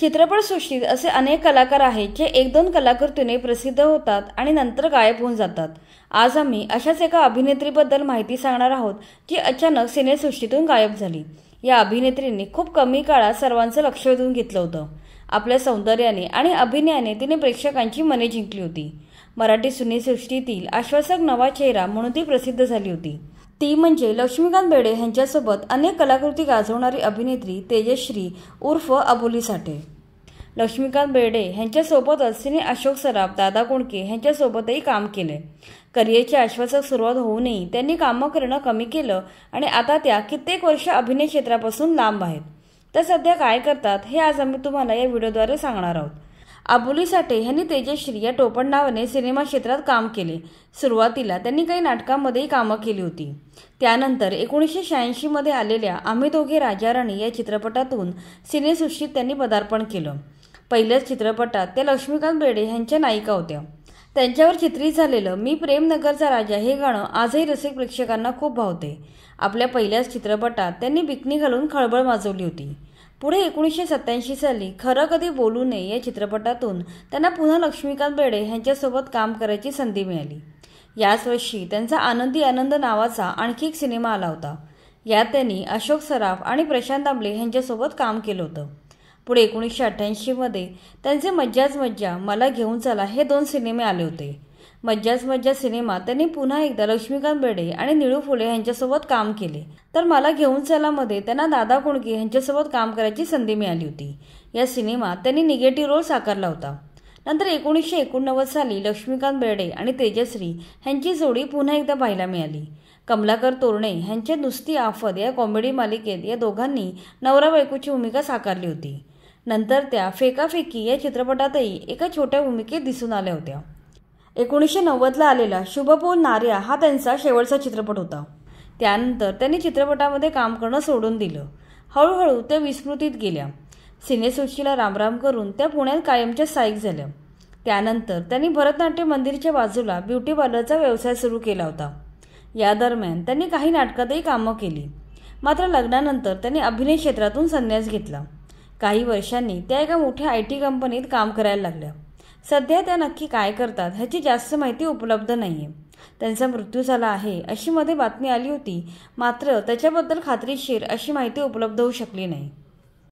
चित्रपटसृष्टीत असे अनेक कलाकार आहेत जे एक दोन कलाकृतीने प्रसिद्ध होतात आणि नंतर गायब होऊन जातात। आज आम्ही अशाच एका अभिनेत्रीबद्दल माहिती सांगणार आहोत जी अचानक सिनेसृष्टीतून गायब झाली। या अभिनेत्रीने खूप कमी काळात सर्वांचं लक्ष वेधून घेतलं होतं। आपल्या सौंदर्याने आणि अभिनयाने तिने प्रेक्षकांची मने जिंकली होती। मराठी सिनेसृष्टीतील आश्वासक नवा चेहरा म्हणून ती प्रसिद्ध झाली होती। ती म्हणजे लक्ष्मीकांत बेर्डे यांच्यासोबत अनेक कलाकृती गाजवणारी अभिनेत्री तेजश्री उर्फ अबोली साठे। लक्ष्मीकांत बेर्डे यांच्यासोबतच तिने अशोक सराफ, दादा कोंडके यांच्यासोबतही काम केले। करिअरची आश्वासक सुरुवात होऊनही त्यांनी कामं करणं कमी केलं आणि आता त्या कित्येक वर्ष अभिनय क्षेत्रापासून लांब आहेत। तर सध्या काय करतात हे आज आम्ही तुम्हाला या व्हिडिओद्वारे सांगणार आहोत। अबोली साठे यांनी तेजश्री या टोपण नावाने सिनेमा क्षेत्रात काम केले। सुरुवातीला त्यांनी काही नाटकांमध्येही कामं केली होती। त्यानंतर 1986 मध्ये आलेल्या आम्ही दोघे राजा राणी या चित्रपटातून सिनेसृष्टीत त्यांनी पदार्पण केलं। पहिल्याच चित्रपटात त्या लक्ष्मीकांत बेर्डे यांच्या नायिका होत्या। त्यांच्यावर चित्रित झालेलं मी प्रेम नगरचा राजा हे गाणं आजही रसिक प्रेक्षकांना खूप भावते। आपल्या पहिल्याच चित्रपटात त्यांनी बिकनी घालून खळबळ माजवली होती। पुढे 1987 साली खरं कधी बोलू नये या चित्रपटातून त्यांना पुन्हा लक्ष्मीकांत बेर्डे यांच्यासोबत काम करायची संधी मिळाली। याच वर्षी त्यांचा आनंदी आनंद नावाचा आणखी एक सिनेमा आला होता। यात त्यांनी अशोक सराफ आणि प्रशांत दामले यांच्यासोबत काम केलं होतं। पुढे 1988 मध्ये त्यांचे मज्जाच मज्जा, मला घेऊन चला हे दोन सिनेमे आले होते। मज्जाच मज्जा सिनेमात त्यांनी पुन्हा एकदा लक्ष्मीकांत बेर्डे आणि निळू फुले यांच्यासोबत काम केले। तर मला घेऊन चला मध्ये त्यांना दादा कोंडके यांच्यासोबत काम करायची संधी मिळाली होती। या सिनेमात त्यांनी निगेटिव्ह रोल साकारला होता। नंतर 1989 साली लक्ष्मीकांत बेर्डे आणि तेजश्री यांची जोडी पुन्हा एकदा पाहायला मिळाली। कमलाकर तोरणे यांच्या नुसती आफत या कॉमेडी मालिकेत या दोघांनी नवरा बायकोची भूमिका साकारली होती। नंतर त्या फेकाफेकी या चित्रपटातही एका छोट्या भूमिकेत दिसून आल्या होत्या। 1990 आलेला शुभपोल नार्या हा त्यांचा शेवटचा चित्रपट होता। त्यानंतर त्यांनी चित्रपटामध्ये काम करणं सोडून दिलं। हळूहळू त्या विस्मृतीत गेल्या। सिनेसृष्टीला रामराम करून त्या पुण्यात कायमच्या स्थायिक झाल्या। त्यानंतर त्यांनी भरतनाट्य मंदिरच्या बाजूला ब्युटी पार्लरचा व्यवसाय सुरू केला होता। या दरम्यान त्यांनी काही नाटकातही कामं केली। मात्र लग्नानंतर त्यांनी अभिनय क्षेत्रातून संन्यास घेतला। काही वर्षांनी त्या एका मोठ्या IT कंपनीत काम करायला लागल्या। सध्या त्या नक्की काय करतात ह्याची जास्त माहिती उपलब्ध नाहीये। त्यांचा मृत्यू झाला आहे अशी मध्ये बातमी आली होती, मात्र त्याच्याबद्दल खात्रीशीर अशी माहिती उपलब्ध होऊ शकली नाही।